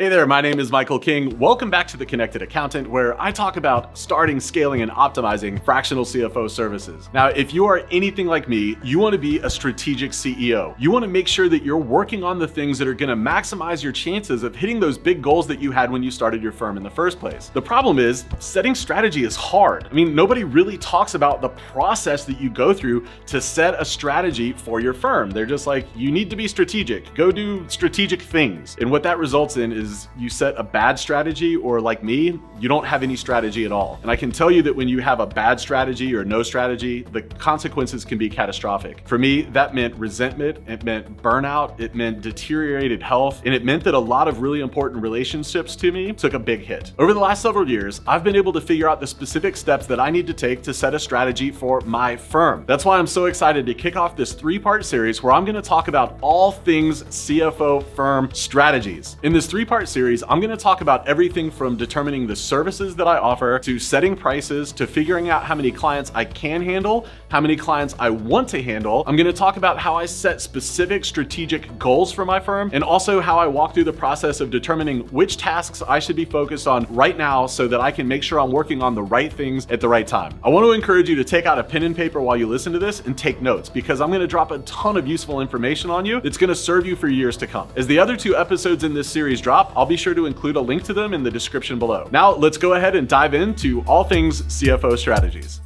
Hey there, my name is Michael King. Welcome back to The Connected Accountant, where I talk about starting, scaling, and optimizing fractional CFO services. Now, if you are anything like me, you want to be a strategic CEO. You want to make sure that you're working on the things that are going to maximize your chances of hitting those big goals that you had when you started your firm in the first place. The problem is, setting strategy is hard. I mean, nobody really talks about the process that you go through to set a strategy for your firm. They're just like, you need to be strategic. Go do strategic things. And what that results in is you set a bad strategy, or like me, you don't have any strategy at all. And I can tell you that when you have a bad strategy or no strategy, the consequences can be catastrophic. For me, that meant resentment, it meant burnout, it meant deteriorated health, and it meant that a lot of really important relationships to me took a big hit. Over the last several years, I've been able to figure out the specific steps that I need to take to set a strategy for my firm. That's why I'm so excited to kick off this 3-part series where I'm going to talk about all things CFO firm strategies. In this 3-part series, I'm going to talk about everything from determining the services that I offer, to setting prices, to figuring out how many clients I can handle, how many clients I want to handle. I'm going to talk about how I set specific strategic goals for my firm, and also how I walk through the process of determining which tasks I should be focused on right now so that I can make sure I'm working on the right things at the right time. I want to encourage you to take out a pen and paper while you listen to this and take notes, because I'm going to drop a ton of useful information on you that's going to serve you for years to come. As the other 2 episodes in this series drop, I'll be sure to include a link to them in the description below. Now, let's go ahead and dive into all things CFO strategies.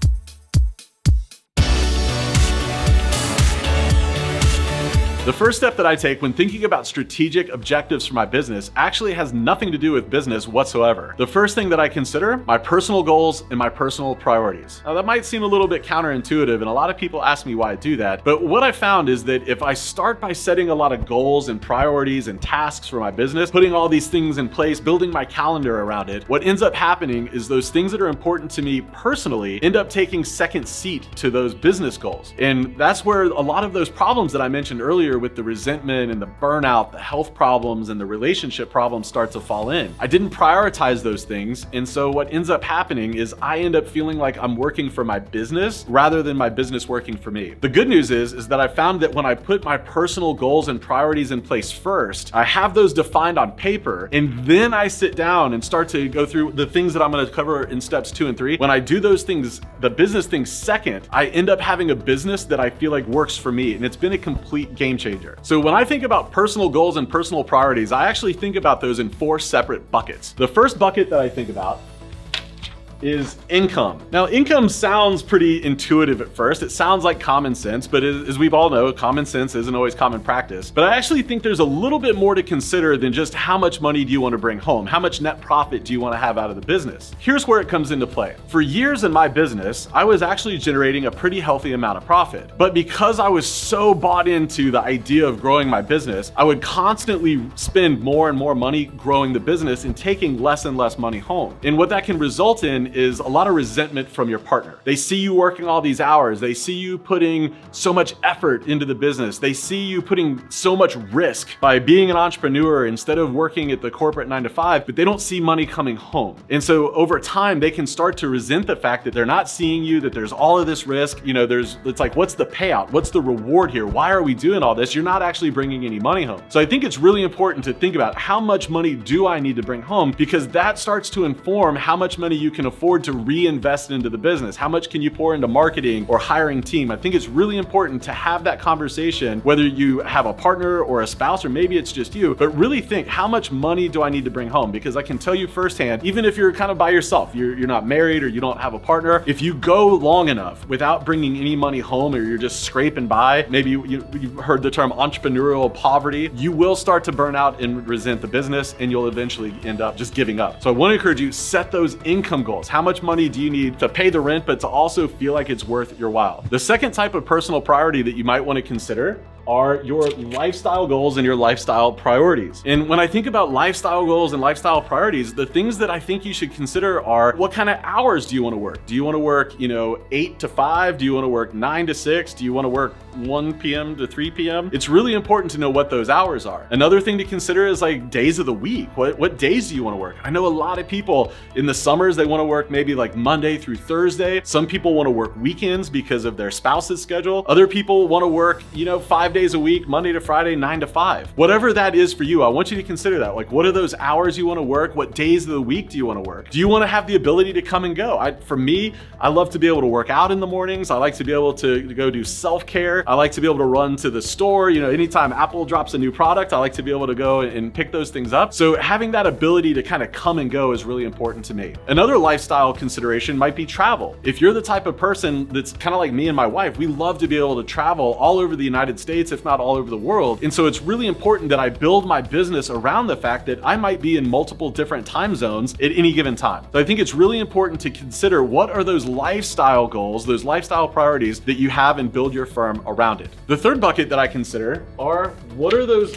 The first step that I take when thinking about strategic objectives for my business actually has nothing to do with business whatsoever. The first thing that I consider, my personal goals and my personal priorities. Now, that might seem a little bit counterintuitive, and a lot of people ask me why I do that, but what I found is that if I start by setting a lot of goals and priorities and tasks for my business, putting all these things in place, building my calendar around it, what ends up happening is those things that are important to me personally end up taking second seat to those business goals. And that's where a lot of those problems that I mentioned earlier with the resentment and the burnout, the health problems and the relationship problems start to fall in. I didn't prioritize those things, and so what ends up happening is I end up feeling like I'm working for my business rather than my business working for me. The good news is that I found that when I put my personal goals and priorities in place first, I have those defined on paper, and then I sit down and start to go through the things that I'm going to cover in steps 2 and 3. When I do those things, the business things second, I end up having a business that I feel like works for me, and it's been a complete game changer. So when I think about personal goals and personal priorities, I actually think about those in 4 separate buckets. The first bucket that I think about is income. Now, income sounds pretty intuitive at first. It sounds like common sense, but as we've all know, common sense isn't always common practice. But I actually think there's a little bit more to consider than just how much money do you want to bring home? How much net profit do you want to have out of the business? Here's where it comes into play. For years in my business, I was actually generating a pretty healthy amount of profit. But because I was so bought into the idea of growing my business, I would constantly spend more and more money growing the business and taking less and less money home. And what that can result in is a lot of resentment from your partner. They see you working all these hours. They see you putting so much effort into the business. They see you putting so much risk by being an entrepreneur instead of working at the corporate 9 to 5, but they don't see money coming home. And so over time, they can start to resent the fact that they're not seeing you, that there's all of this risk. You know, it's like, what's the payout? What's the reward here? Why are we doing all this? You're not actually bringing any money home. So I think it's really important to think about how much money do I need to bring home, because that starts to inform how much money you can afford to reinvest into the business. How much can you pour into marketing or hiring team? I think it's really important to have that conversation, whether you have a partner or a spouse, or maybe it's just you, but really think, how much money do I need to bring home? Because I can tell you firsthand, even if you're kind of by yourself, you're not married or you don't have a partner, if you go long enough without bringing any money home, or you're just scraping by, maybe you've heard the term entrepreneurial poverty, you will start to burn out and resent the business, and you'll eventually end up just giving up. So I want to encourage you, set those income goals. How much money do you need to pay the rent, but to also feel like it's worth your while? The second type of personal priority that you might want to consider are your lifestyle goals and your lifestyle priorities. And when I think about lifestyle goals and lifestyle priorities, the things that I think you should consider are, what kind of hours do you want to work? Do you want to work, 8 to 5? Do you want to work 9 to 6? Do you want to work 1 p.m. to 3 p.m., it's really important to know what those hours are. Another thing to consider is like days of the week. What days do you want to work? I know a lot of people in the summers, they want to work maybe like Monday through Thursday. Some people want to work weekends because of their spouse's schedule. Other people want to work, 5 days a week, Monday to Friday, 9 to 5. Whatever that is for you, I want you to consider that. Like, what are those hours you want to work? What days of the week do you want to work? Do you want to have the ability to come and go? For me, I love to be able to work out in the mornings. I like to be able to go do self-care. I like to be able to run to the store. Anytime Apple drops a new product, I like to be able to go and pick those things up. So having that ability to kind of come and go is really important to me. Another lifestyle consideration might be travel. If you're the type of person that's kind of like me and my wife, we love to be able to travel all over the United States, if not all over the world. And so it's really important that I build my business around the fact that I might be in multiple different time zones at any given time. So I think it's really important to consider what are those lifestyle goals, those lifestyle priorities that you have, and build your firm around it. The third bucket that I consider are what are those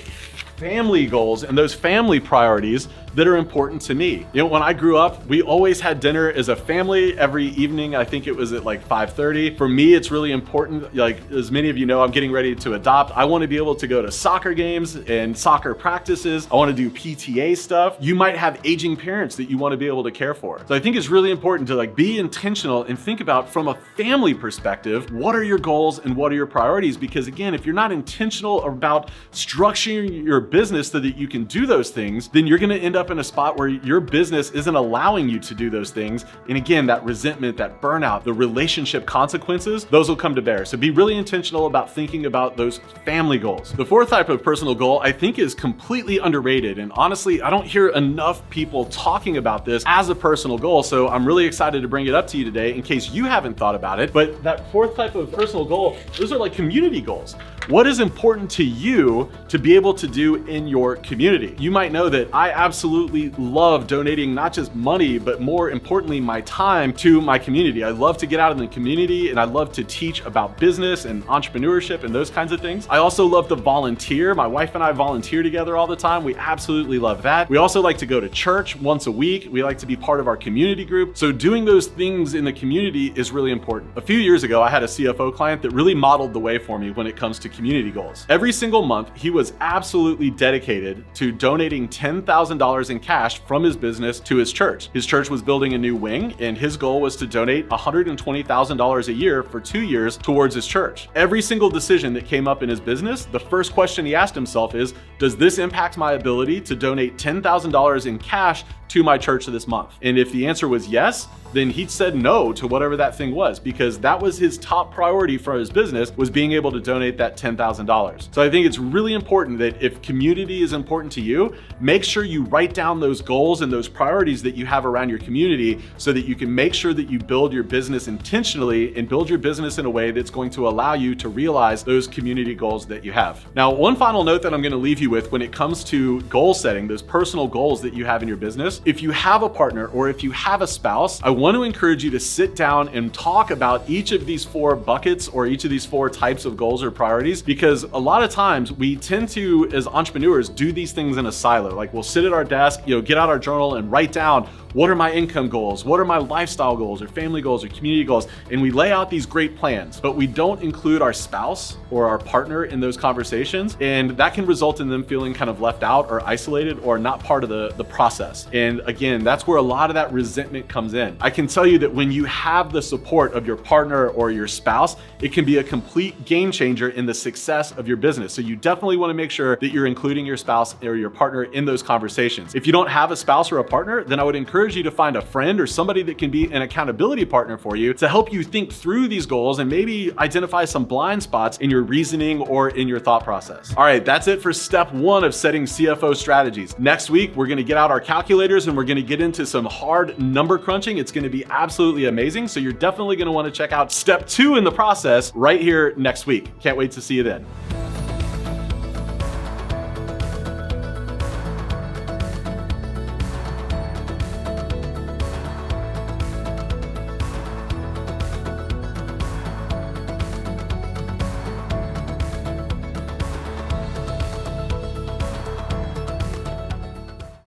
family goals and those family priorities that are important to me. When I grew up, we always had dinner as a family every evening. I think it was at like 5:30. For me, it's really important. Like, as many of you know, I'm getting ready to adopt. I want to be able to go to soccer games and soccer practices. I want to do PTA stuff. You might have aging parents that you want to be able to care for. So I think it's really important to be intentional and think about, from a family perspective, what are your goals and what are your priorities? Because again, if you're not intentional about structuring your business so that you can do those things, then you're going to end up in a spot where your business isn't allowing you to do those things. And again, that resentment, that burnout, the relationship consequences, those will come to bear. So be really intentional about thinking about those family goals. The fourth type of personal goal I think is completely underrated. And honestly, I don't hear enough people talking about this as a personal goal. So I'm really excited to bring it up to you today in case you haven't thought about it. But that fourth type of personal goal, those are like community goals. What is important to you to be able to do in your community? You might know that I absolutely love donating not just money, but more importantly, my time to my community. I love to get out in the community, and I love to teach about business and entrepreneurship and those kinds of things. I also love to volunteer. My wife and I volunteer together all the time. We absolutely love that. We also like to go to church once a week. We like to be part of our community group. So doing those things in the community is really important. A few years ago, I had a CFO client that really modeled the way for me when it comes to community goals. Every single month, he was absolutely dedicated to donating $10,000 in cash from his business to his church. His church was building a new wing, and his goal was to donate $120,000 a year for 2 years towards his church. Every single decision that came up in his business, the first question he asked himself is, does this impact my ability to donate $10,000 in cash to my church this month? And if the answer was yes, then he said no to whatever that thing was, because that was his top priority for his business, was being able to donate that $10,000. So I think it's really important that if community is important to you, make sure you write down those goals and those priorities that you have around your community so that you can make sure that you build your business intentionally and build your business in a way that's going to allow you to realize those community goals that you have. Now, one final note that I'm going to leave you with when it comes to goal setting, those personal goals that you have in your business, if you have a partner or if you have a spouse, I want to encourage you to sit down and talk about each of these 4 buckets or each of these 4 types of goals or priorities, because a lot of times we tend to, as entrepreneurs, do these things in a silo. Like, we'll sit at our desk, get out our journal and write down, what are my income goals? What are my lifestyle goals or family goals or community goals? And we lay out these great plans, but we don't include our spouse or our partner in those conversations. And that can result in them feeling kind of left out or isolated or not part of the process. And again, that's where a lot of that resentment comes in. I can tell you that when you have the support of your partner or your spouse, it can be a complete game changer in the success of your business. So you definitely want to make sure that you're including your spouse or your partner in those conversations. If you don't have a spouse or a partner, then I would encourage you to find a friend or somebody that can be an accountability partner for you to help you think through these goals and maybe identify some blind spots in your reasoning or in your thought process. All right, that's it for step 1 of setting CFO strategies. Next week, we're going to get out our calculators and we're going to get into some hard number crunching. It's going to be absolutely amazing. So you're definitely going to want to check out step 2 in the process right here next week. Can't wait to see you then.